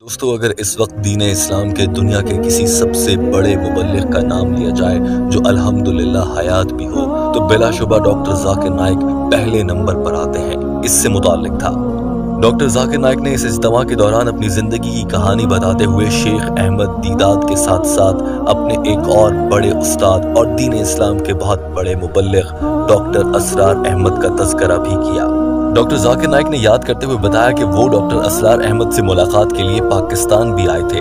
दोस्तों, अगर इस वक्त दीन इस्लाम के दुनिया के किसी सबसे बड़े मुबल्लिग का नाम लिया जाए जो अल्हम्दुलिल्लाह हयात भी हो तो बिलाशुबा डॉक्टर जाकिर नाइक पहले नंबर पर आते हैं। इससे मुताल्लिक था। डॉक्टर जाकिर नाइक ने इस इज्तिमा के दौरान अपनी जिंदगी की कहानी बताते हुए शेख अहमद दीदात के साथ साथ अपने एक और बड़े उस्ताद और दीन इस्लाम के बहुत बड़े मुबल्लिग डॉक्टर असरार अहमद का तज़किरा भी किया। डॉक्टर जाकिर नाइक ने याद करते हुए बताया कि वो डॉक्टर असरार अहमद से मुलाकात के लिए पाकिस्तान भी आए थे।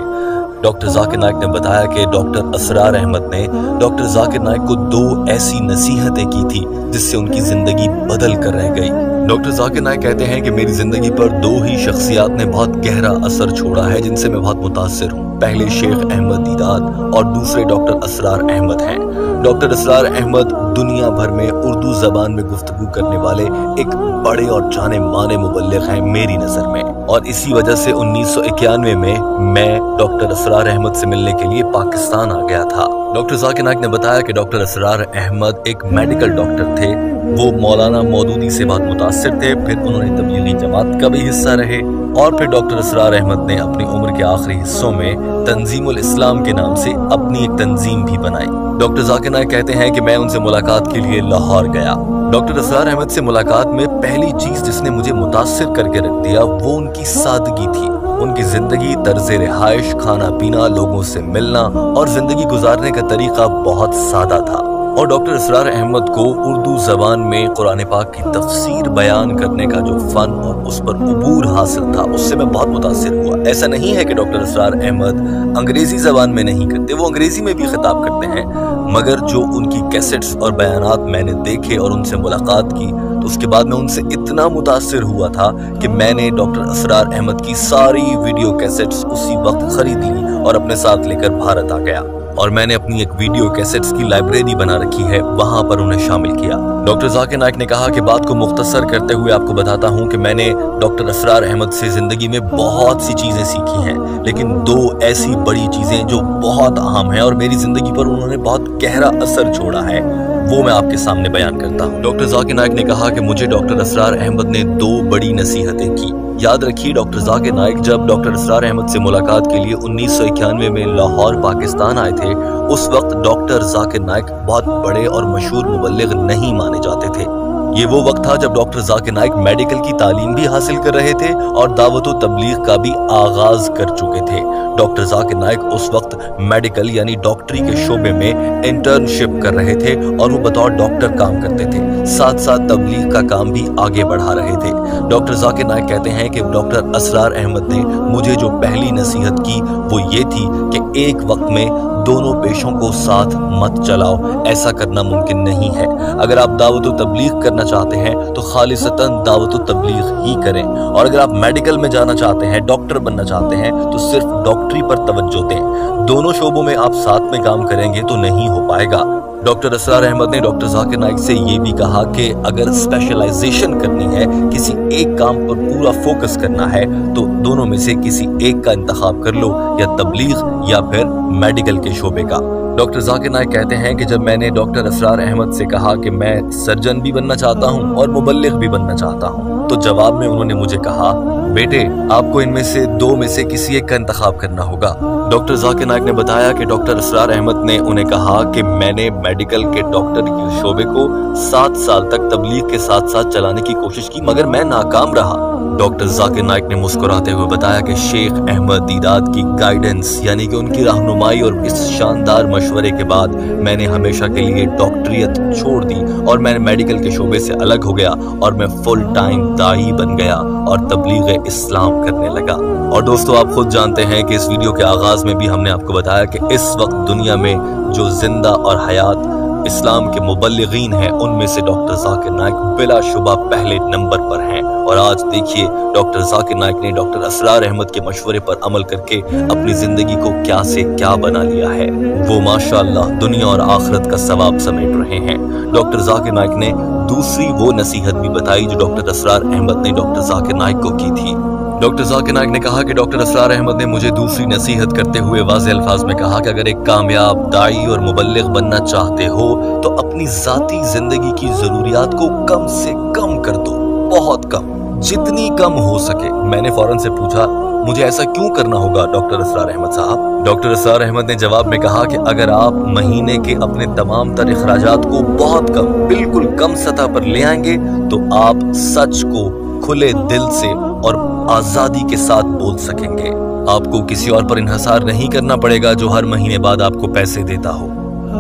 डॉक्टर जाकिर नाइक ने बताया कि डॉक्टर असरार अहमद ने डॉक्टर जाकिर नाइक को 2 ऐसी नसीहतें की थी जिससे उनकी जिंदगी बदल कर रह गई। डॉक्टर जाकिर नाइक कहते हैं कि मेरी जिंदगी पर 2 ही शख्सियात ने बहुत गहरा असर छोड़ा है जिनसे मैं बहुत मुतासिर हूँ। पहले शेख अहमद दीदात और दूसरे डॉक्टर असरार अहमद हैं। डॉक्टर असरार अहमद दुनिया भर में उर्दू जबान में गुफ्तगू करने वाले एक बड़े और जाने माने मुबल्लिग हैं मेरी नजर में, और इसी वजह से 1991 में मैं डॉक्टर असरार अहमद से मिलने के लिए पाकिस्तान आ गया था। डॉक्टर जाकिर नाइक ने बताया कि डॉक्टर असरार अहमद एक मेडिकल डॉक्टर थे। वो मौलाना मौदूदी से बहुत मुतासिर थे, फिर उन्होंने तबलीगी जमात का भी हिस्सा रहे और फिर डॉक्टर असरार अहमद ने अपनी उम्र के आखिरी हिस्सों में तंजीमुल इस्लाम के नाम से अपनी एक तंजीम भी बनाई। डॉक्टर जाकिर नाइक कहते हैं कि मैं उनसे मुलाकात के लिए लाहौर गया। डॉक्टर असरार अहमद से मुलाकात में पहली चीज जिसने मुझे मुतासिर करके रख दिया वो उनकी सादगी थी। उनकी जिंदगी, तर्ज रिहाइश, खाना पीना, लोगों से मिलना और जिंदगी गुजारने का तरीका बहुत सादा था। और डॉक्टर असरार अहमद को उर्दू जबान में कुरान पाक की तफसीर बयान करने का जो फन और उस पर उबूर हासिल था उससे मैं बहुत मुतासिर हुआ। ऐसा नहीं है कि डॉक्टर असरार अहमद अंग्रेजी जबान में नहीं करते, वो अंग्रेजी में भी खिताब करते हैं, मगर जो उनकी कैसेट्स और बयानात मैंने देखे और उनसे मुलाकात की तो उसके बाद मैं उनसे इतना मुतासिर हुआ था कि मैंने डॉक्टर असरार अहमद की सारी वीडियो कैसेट्स उसी वक्त खरीद ली और अपने साथ लेकर भारत आ गया। और मैंने अपनी एक वीडियो कैसेट्स की लाइब्रेरी बना रखी है, वहां पर उन्हें शामिल किया। डॉक्टर जाकिर नाइक ने कहा कि बात को मुख्तसर करते हुए आपको बताता हूं कि मैंने डॉक्टर असरार अहमद से जिंदगी में बहुत सी चीजें सीखी हैं, लेकिन 2 ऐसी बड़ी चीजें जो बहुत अहम हैं और मेरी जिंदगी पर उन्होंने बहुत गहरा असर छोड़ा है वो मैं आपके सामने बयान करता हूँ। डॉक्टर जाकिर नाइक ने कहा कि मुझे डॉक्टर असरार अहमद ने 2 बड़ी नसीहतें की। याद रखिए, डॉक्टर जाकिर नाइक जब डॉक्टर असरार अहमद से मुलाकात के लिए 1991 में लाहौर पाकिस्तान आए थे, उस वक्त डॉक्टर जाकिर नाइक बहुत बड़े और मशहूर मुबल्लिग नहीं माने जाते थे। ये वो वक्त था जब डॉक्टर जाकिर नाइक मेडिकल की तालीम भी हासिल कर रहे थे और दावत व तबलीग का भी आगाज कर चुके थे। डॉक्टर जाकिर नाइक उस वक्त मेडिकल यानी डॉक्टरी के शोबे में इंटर्नशिप कर रहे थे और वो बतौर डॉक्टर काम करते थे, साथ साथ तबलीग का काम भी आगे बढ़ा रहे थे। डॉक्टर जाकिर नाइक कहते हैं कि डॉक्टर असरार अहमद ने मुझे जो पहली नसीहत की वो ये थी कि एक वक्त में दोनों पेशों को साथ मत चलाओ, ऐसा करना मुमकिन नहीं है। अगर आप दावत व तबलीग करना चाहते हैं तो खालिसतन दावत व तबलीग ही करें, और अगर आप मेडिकल में जाना चाहते हैं, डॉक्टर बनना चाहते हैं तो सिर्फ डॉक्टरी पर तवज्जो दें। दोनों शोबों में आप साथ में काम करेंगे तो नहीं हो पाएगा। डॉक्टर असरार अहमद ने डॉक्टर जाकिर नाइक से ये भी कहा कि अगर स्पेशलाइजेशन करनी है, किसी एक काम पर पूरा फोकस करना है तो दोनों में से किसी एक का इंतखाब कर लो, या तबलीग या फिर मेडिकल के शोबे का। डॉक्टर जाकिर नाइक कहते हैं कि जब मैंने डॉक्टर असरार अहमद से कहा कि मैं सर्जन भी बनना चाहता हूं और मुबल्लिग भी बनना चाहता हूं, तो जवाब में उन्होंने मुझे कहा, बेटे आपको इनमें से 2 में से किसी एक का इंतखाब करना होगा। डॉक्टर जाकिर नाइक ने बताया कि डॉक्टर असरार अहमद ने उन्हें कहा कि मैंने मेडिकल के डॉक्टर के शोबे को 7 साल तक तबलीग के साथ साथ चलाने की कोशिश की, मगर मैं नाकाम रहा। डॉक्टर जाकिर नाइक ने मुस्कुराते हुए बताया कि शेख अहमद दीदात की गाइडेंस यानी कि उनकी रहनुमाई और इस शानदार मशवरे के बाद मैंने हमेशा के लिए डॉक्टरियत छोड़ दी और मैंने मेडिकल के शोबे से अलग हो गया और मैं फुल टाइम दाई बन गया और तबलीग इस्लाम करने लगा। और दोस्तों, आप खुद जानते हैं कि इस वीडियो के आगाज में भी हमने आपको बताया कि इस वक्त दुनिया में जो जिंदा और हयात इस्लाम के मुबल्लिगीन हैं उनमें से डॉक्टर जाकिर नाइक बिलाशुबा पहले नंबर पर हैं। और आज देखिए डॉक्टर जाकिर नाइक ने डॉक्टर असरार अहमद के मशवरे पर अमल करके अपनी जिंदगी को क्या से क्या बना लिया है। वो माशाअल्लाह दुनिया और आखिरत का सवाब समेट रहे हैं। डॉक्टर जाकिर नाइक ने दूसरी वो नसीहत भी बताई जो डॉक्टर असरार अहमद ने डॉक्टर जाकिर नाइक को की थी। डॉक्टर जाकिर नाइक ने कहा कि डॉक्टर असरार अहमद ने मुझे दूसरी नसीहत करते हुए वाज़ेह अल्फाज में कहा कि अगर एक कामयाब दाई और मुबल्लिग बनना चाहते हो तो अपनी जाती जिंदगी की जरूरियात को कम से कम कर दो, बहुत कम। जितनी कम हो सके। मैंने फौरन से पूछा, मुझे ऐसा क्यों करना होगा डॉक्टर असरार अहमद साहब? डॉक्टर असरार अहमद ने जवाब में कहा कि अगर आप महीने के अपने तमाम तर अखराजात को बहुत कम, बिल्कुल कम सतह पर ले आएंगे तो आप सच को खुले दिल से और आजादी के साथ बोल सकेंगे। आपको किसी और पर इन्हसार नहीं करना पड़ेगा जो हर महीने बाद आपको पैसे देता हो,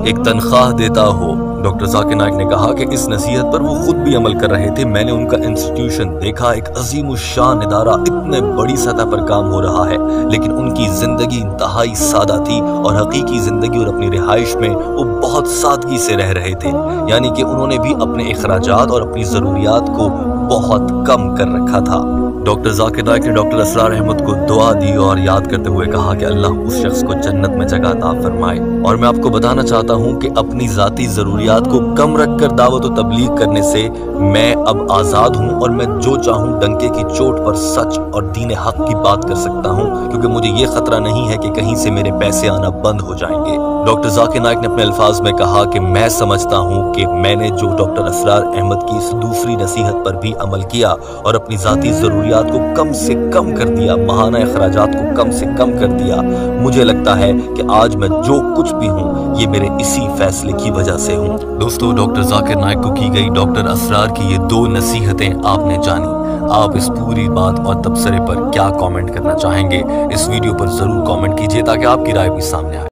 एक तनख्वाह देता हो। डॉक्टर जाकिर नाइक ने कहा कि इस नसीहत पर वो खुद भी अमल कर रहे थे। मैंने उनका इंस्टीट्यूशन देखा, एक अजीम शान इदारा, इतने बड़ी सतह पर काम हो रहा है, लेकिन उनकी जिंदगी इंतहाई सादा थी और हकीकी जिंदगी और अपनी रिहाइश में वो बहुत सादगी से रह रहे थे। यानी कि उन्होंने भी अपने अखराजात और अपनी जरूरियात को बहुत कम कर रखा था। डॉक्टर जाकिर नाइक ने डॉक्टर असरार अहमद को दुआ दी और याद करते हुए कहा कि अल्लाह उस शख्स को जन्नत में जगह अता फरमाए। और मैं आपको बताना चाहता हूँ कि अपनी जाती जरूरियात को कम रखकर दावत और तबलीग करने से मैं अब आजाद हूँ और मैं जो चाहूँ डंके की चोट पर सच और दीन हक की बात कर सकता हूँ, क्योंकि मुझे ये खतरा नहीं है कि कहीं से मेरे पैसे आना बंद हो जाएंगे। डॉक्टर जाकिर नाइक ने अपने अल्फाज में कहा कि मैं समझता हूँ कि मैंने जो डॉक्टर असरार अहमद की इस दूसरी नसीहत पर भी अमल किया और अपनी जाती जरूरियात को कम से कम कर दिया, माहाना अखराजात को कम से कम कर दिया, मुझे लगता है कि आज मैं जो कुछ भी हूँ ये मेरे इसी फैसले की वजह से हूँ। दोस्तों, डॉक्टर जाकिर नाइक को की गई डॉक्टर असरार की ये 2 नसीहतें आपने जानी। आप इस पूरी बात और तबसरे पर क्या कमेंट करना चाहेंगे? इस वीडियो पर जरूर कमेंट कीजिए ताकि आपकी राय भी सामने आए।